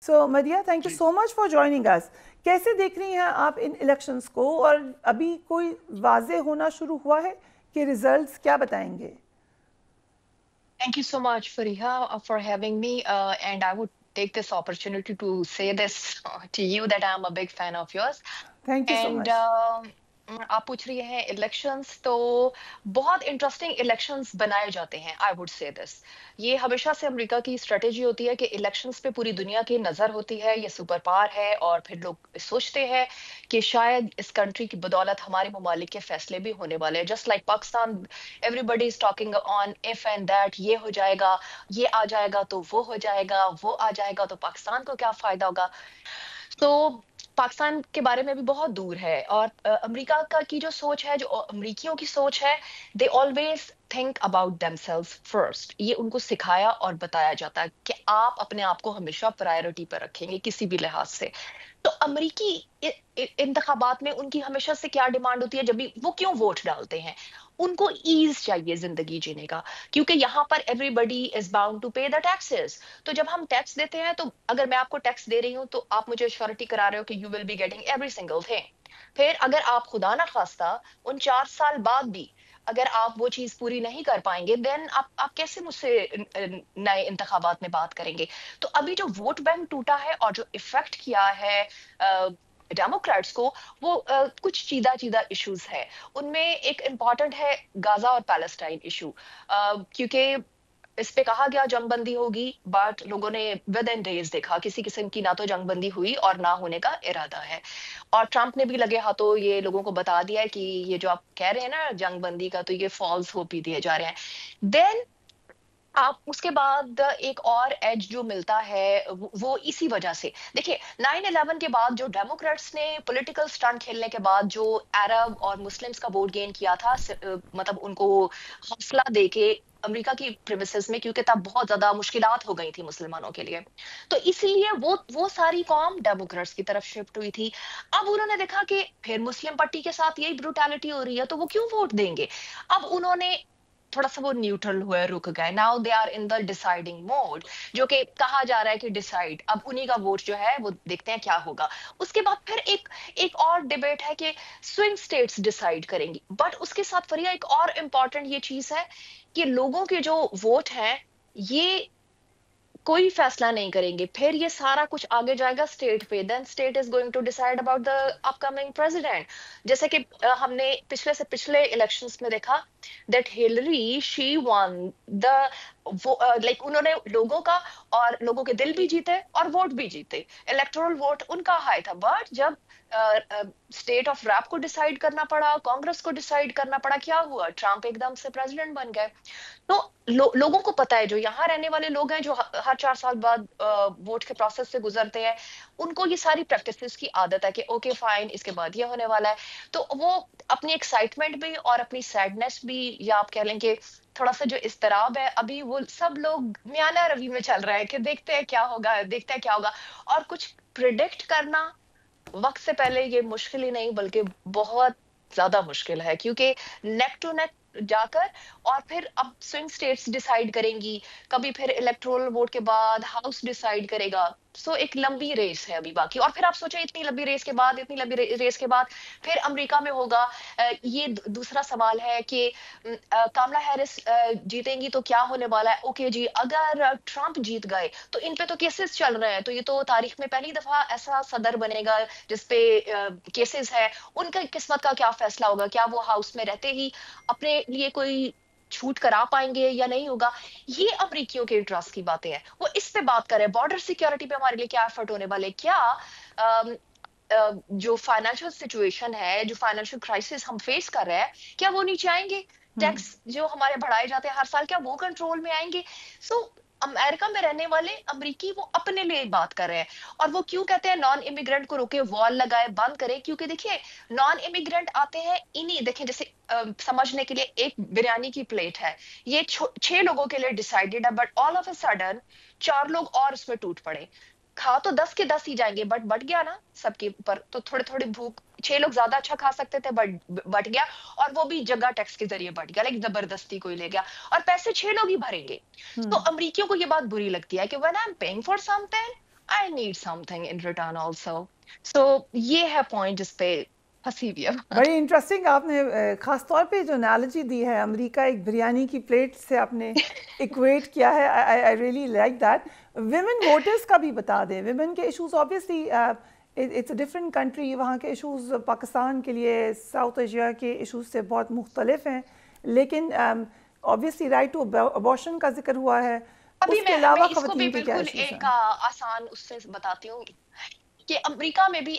So मदिया, thank you so much for joining us. कैसे देख रही हैं आप इन इलेक्शंस को, और अभी कोई वाजे होना शुरू हुआ है कि रिजल्ट्स क्या बताएंगे? Thank you so much, Fariha, for having me. And I would take this opportunity to say this to you that I'm a big fan of yours. Thank you so and much. आप पूछ रही हैं elections, तो बहुत interesting elections बनाए जाते हैं। I would say this, ये हमेशा से अमेरिका की स्ट्रेटेजी होती है कि इलेक्शंस पे पूरी दुनिया की नजर होती है, ये सुपर पावर है, और फिर लोग सोचते हैं कि शायद इस कंट्री की बदौलत हमारे ममालिक के फैसले भी होने वाले हैं। Just like Pakistan, everybody is talking on if and that, ये हो जाएगा, ये आ जाएगा तो वो हो जाएगा, वो आ जाएगा तो पाकिस्तान को क्या फायदा होगा। तो पाकिस्तान के बारे में भी बहुत दूर है, और अमेरिका का की जो सोच है, जो अमेरिकियों की सोच है, they always think about themselves first. ये उनको सिखाया और बताया जाता है कि आप अपने आप को हमेशा प्रायोरिटी पर रखेंगे किसी भी लिहाज से। तो अमेरिकी इंतखाबात में उनकी हमेशा से क्या डिमांड होती है, जब भी वो क्यों वोट डालते हैं, उनको ईज चाहिए जिंदगी जीने का, क्योंकि यहाँ पर एवरीबडी इज बाउंड टू पे द टैक्सेस। तो जब हम टैक्स देते हैं, तो अगर मैं आपको टैक्स दे रही हूँ, तो आप मुझे श्योरिटी करा रहे हो कि you will be getting every single thing. फिर अगर आप खुदा ना खास्ता उन 4 साल बाद भी अगर आप वो चीज पूरी नहीं कर पाएंगे, देन आप कैसे मुझसे नए इंतखाबात में बात करेंगे। तो अभी जो वोट बैंक टूटा है और जो इफेक्ट किया है डेमोक्रेट्स को, वो कुछ चीदा चीदा इश्यूज है। उनमें एक इम्पॉर्टेंट है गाजा और पैलेस्टाइन इशू, क्योंकि इस पे कहा गया जंगबंदी होगी, बट लोगों ने विद इन डेज देखा किसी किस्म की ना तो जंगबंदी हुई और ना होने का इरादा है। और ट्रंप ने भी लगे हाथों ये लोगों को बता दिया है कि ये जो आप कह रहे हैं ना जंगबंदी का, तो ये फॉल्स होप ही दिए जा रहे हैं। देन आप उसके बाद एक और एज जो मिलता है, वो इसी वजह से देखिए, 9/11 के बाद जो डेमोक्रेट्स ने पॉलिटिकल स्टंट खेलने के बाद जो अरब और मुस्लिम्स का वोट गेन किया था, मतलब उनको हौसला देके अमेरिका की प्रेमिसेस में, क्योंकि तब बहुत ज्यादा मुश्किलात हो गई थी मुसलमानों के लिए, तो इसलिए वो सारी कौम डेमोक्रेट्स की तरफ शिफ्ट हुई थी। अब उन्होंने देखा कि फिर मुस्लिम पट्टी के साथ यही ब्रूटैलिटी हो रही है, तो वो क्यों वोट देंगे। अब उन्होंने थोड़ा सा वो न्यूट्रल हुए, रुक गए। Now they are in the deciding mode, जो कि कहा जा रहा है कि डिसाइड, अब उन्हीं का वोट जो है वो देखते हैं क्या होगा। उसके बाद फिर एक एक और डिबेट है कि स्विंग स्टेट्स डिसाइड करेंगी, बट उसके साथ फरिया एक और इम्पॉर्टेंट ये चीज है कि लोगों के जो वोट हैं, ये कोई फैसला नहीं करेंगे, फिर ये सारा कुछ आगे जाएगा स्टेट पे, then state is going to decide about the upcoming president. जैसे कि हमने पिछले से पिछले इलेक्शंस में देखा that Hillary she won the, वो लाइक उन्होंने लोगों का और लोगों के दिल भी जीते और वोट भी जीते, इलेक्टोरल वोट उनका हाई था। बट जब स्टेट ऑफ रैप को डिसाइड करना पड़ा, कांग्रेस को डिसाइड करना पड़ा, क्या हुआ, ट्रंप एकदम से प्रेसिडेंट बन गए। तो लोगों को पता है, जो यहाँ रहने वाले लोग हैं, जो हर 4 साल बाद वोट के प्रोसेस से गुजरते हैं, उनको ये सारी प्रैक्टिसेस की आदत है कि ओके फाइन, इसके बाद ये होने वाला है। तो वो अपनी एक्साइटमेंट भी और अपनी सैडनेस भी, या आप कह लें कि थोड़ा सा जो इस्तराब है, अभी वो सब लोग मियाना रवि में चल रहा है कि देखते हैं क्या होगा, देखते हैं क्या होगा। और कुछ प्रिडिक्ट करना वक्त से पहले ये मुश्किल ही नहीं, बल्कि बहुत ज्यादा मुश्किल है, क्योंकि नेक टू नेक जाकर, और फिर अब स्विंग स्टेट्स डिसाइड करेंगी, कभी फिर इलेक्टोरल वोट के बाद हाउस डिसाइड करेगा। सो एक लंबी रेस है अभी बाकी। और फिर आप सोचें, इतनी लंबी रेस के बाद, इतनी लंबी रेस के बाद फिर अमेरिका में होगा, ये दूसरा सवाल है कि कमला हैरिस जीतेंगी तो क्या होने वाला है। ओके जी, अगर ट्रंप जीत गए तो इन पे तो केसेस चल रहे हैं, तो ये तो तारीख में पहली दफा ऐसा सदर बनेगा जिसपे केसेस है। उनका किस्मत का क्या फैसला होगा, क्या वो हाउस में रहते ही अपने लिए कोई छूट करा पाएंगे या नहीं होगा। ये अमरीकियों के इंटरेस्ट की बातें हैं, वो इस पे बात करें। बॉर्डर सिक्योरिटी पे हमारे लिए क्या एफर्ट होने वाले, क्या जो फाइनेंशियल सिचुएशन है, जो फाइनेंशियल क्राइसिस हम फेस कर रहे हैं, क्या वो नीचे आएंगे। टैक्स जो हमारे बढ़ाए जाते हैं हर साल, क्या वो कंट्रोल में आएंगे। सो अमेरिका में रहने वाले अमरीकी वो अपने लिए बात कर रहे हैं। और वो क्यों कहते हैं नॉन इमिग्रेंट को रोके, वॉल लगाए, बंद करे, क्योंकि देखिए नॉन इमिग्रेंट आते हैं इन्हीं, देखिए जैसे समझने के लिए एक बिरयानी की प्लेट है, ये 6 लोगों के लिए डिसाइडेड है, but all of a sudden 4 लोग और उसमें टूट पड़े। खा तो 10 के 10 ही जाएंगे, बट बट गया ना सबके ऊपर, तो थोड़े थोड़े भूख, 6 लोग ज्यादा अच्छा खा सकते थे, बट बट गया। और वो भी जगह टैक्स के जरिए बढ़ गया, लाइक जबरदस्ती कोई ले गया, और पैसे 6 लोग ही भरेंगे। तो अमरीकियों को ये बात बुरी लगती है कि when I am paying for something, I need something in return also. So ये है पॉइंट जिसपे फंसी हुई है बात। बड़ी इंटरेस्टिंग आपने ख़ास तौर पे जो एनालॉजी दी है अमेरिका एक बिरयानी की प्लेट से आपने इक्वेट किया है, I really like that. Women voters का भी बता दें, विमेन के issues obviously it's a different country, वहाँ के इश्यूज पाकिस्तान के लिए साउथ एशिया के इश्यूज से बहुत मुख्तलिफ हैं, लेकिन ऑब्वियसली राइट टू अबॉर्शन का जिक्र हुआ है, अभी उसके मैं अलावा इसको भी ख़वातीन के क्या बिल्कुल इश्यूज एक हैं? आसान उससे बताती हूँ कि अमेरिका में भी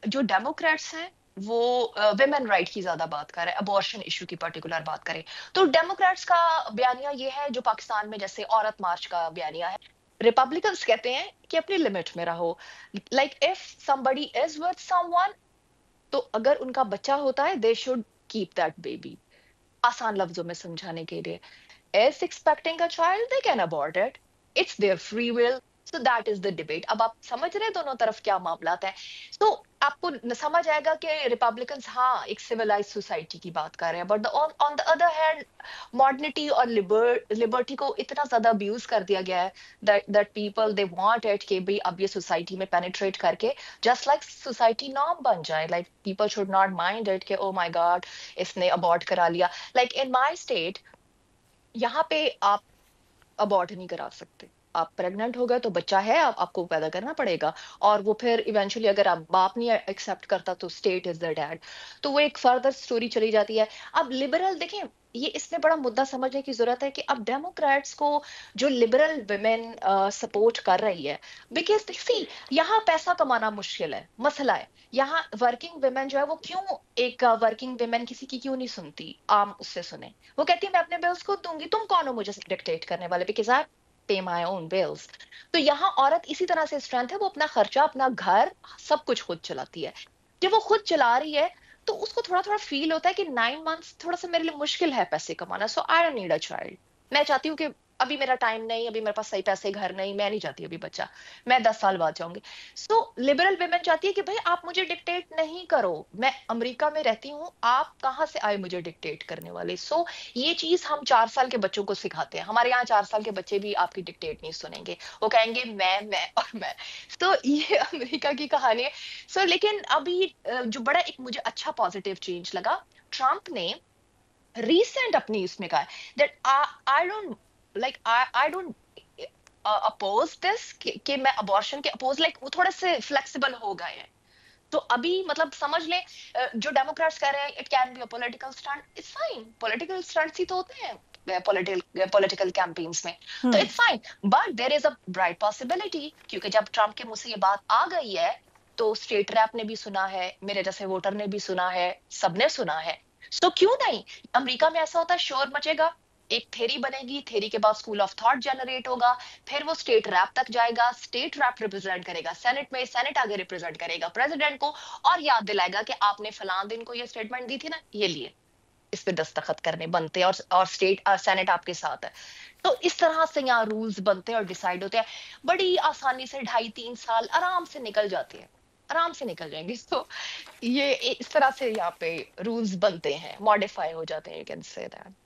जो डेमोक्रेट्स हैं वो विमेन राइट की ज्यादा बात कर रहे हैं, अबॉर्शन इशू की पर्टिकुलर बात करें तो डेमोक्रेट्स का बयानिया ये है, जो पाकिस्तान में जैसे औरत मार्च का बयानिया है, रिपब्लिकन्स कहते हैं कि अपनी लिमिट में रहो। Like if somebody is with someone, तो अगर उनका बच्चा होता है they should keep that baby. आसान लफ्जों में समझाने के लिए, is expecting a child, they can abort it. It's their free will. So that is the debate. अब आप समझ रहे हैं दोनों तरफ क्या मामलात है। तो आपको समझ आएगा कि रिपब्लिकन्स हाँ एक सिविलाइज सोसाइटी की बात कर रहे हैं, but on the other hand modernity और लिबर्टी को इतना ज्यादा अब्यूज कर दिया गया है that people they want it कि भाई अब ये सोसाइटी में पेनिट्रेट करके जस्ट लाइक सोसाइटी नॉर्म बन जाए। Like people should not mind it कि ओ माय गॉड इसने अबॉर्ट करा लिया। लाइक इन माय स्टेट यहाँ पे आप अबॉर्ट नहीं करा सकते। आप प्रेग्नेंट हो गए तो बच्चा है, आपको पैदा करना पड़ेगा, और वो फिर इवेंचुअली अगर आप बाप नहीं एक्सेप्ट करता तो स्टेट इज द डैड। तो वो एक फर्दर स्टोरी चली जाती है। अब लिबरल देखें, ये इसमें बड़ा मुद्दा समझने की जरूरत है कि अब डेमोक्रेट्स को जो लिबरल वुमेन सपोर्ट कर रही है, बिकॉज सी यहाँ पैसा कमाना मुश्किल है, मसला है। यहाँ वर्किंग वुमेन जो है वो क्यों, एक वर्किंग वुमेन किसी की क्यों नहीं सुनती, आम उससे सुने। वो कहती है मैं अपने बिल्स खुद दूंगी, तुम कौन हो मुझे डिक्टेट करने वाले, बिकॉज आई पे माई ओन बिल्स। तो यहाँ औरत इसी तरह से स्ट्रेंथ है, वो अपना खर्चा, अपना घर, सब कुछ खुद चलाती है। जब वो खुद चला रही है तो उसको थोड़ा थोड़ा फील होता है कि 9 मंथ्स थोड़ा सा मेरे लिए मुश्किल है पैसे कमाना, so I don't need a child. मैं चाहती हूँ कि अभी मेरा टाइम नहीं, अभी मेरे पास सही पैसे, घर नहीं, मैं नहीं चाहती अभी बच्चा, मैं 10 साल बाद चाहूंगी। सो लिबरल वुमेन चाहती है कि भाई आप मुझे डिक्टेट नहीं करो, मैं अमेरिका में रहती हूँ, आप कहाँ से आए मुझे डिक्टेट करने वाले। सो ये चीज हम 4 साल के बच्चों को सिखाते हैं। हमारे यहाँ 4 साल के बच्चे भी आपकी डिक्टेट नहीं सुनेंगे, वो कहेंगे मैं और मैं। तो ये अमेरिका की कहानी है। सो लेकिन अभी जो बड़ा एक मुझे अच्छा पॉजिटिव चेंज लगा, ट्रम्प ने रिसेंट अपनी इसमें कहा that I don't like I don't oppose this कि मैं अबॉर्शन के अपोज, लाइक वो थोड़े से फ्लेक्सिबल हो गए हैं। तो अभी मतलब समझ ले, जो डेमोक्रेट्स कह रहे हैं it can be a political stunt, it's fine, political stunts ही तो होते हैं पॉलिटिकल कैंपेन्स में, तो it's fine. But there is a bright possibility, क्योंकि जब ट्रम्प के मुंह से ये बात आ गई है तो स्टेट रैप ने भी सुना है, मेरे जैसे वोटर ने भी सुना है, सबने सुना है। सो क्यों नहीं, अमेरिका में ऐसा होता है शोर मचेगा, एक थेरी बनेगी, थेरी के बाद स्कूल ऑफ थॉट जनरेट होगा, फिर वो स्टेट रैप तक जाएगा, स्टेट रैप रिप्रेजेंट करेगा सेनेट में, सेनेट आगे रिप्रेजेंट करेगा प्रेसिडेंट को, और याद दिलाएगा कि आपने फलां दिन को ये स्टेटमेंट दी थी ना, ये लिए इस पे दस्तखत करने बनते हैं, और स्टेट सेनेट आपके साथ है। तो इस तरह से यहाँ रूल्स बनते हैं और डिसाइड होते हैं, बड़ी आसानी से 2.5-3 साल आराम से निकल जाते हैं, आराम से निकल जाएंगे। तो ये इस तरह से यहाँ पे रूल्स बनते हैं, मॉडिफाई हो जाते हैं, यू कैन से दैट।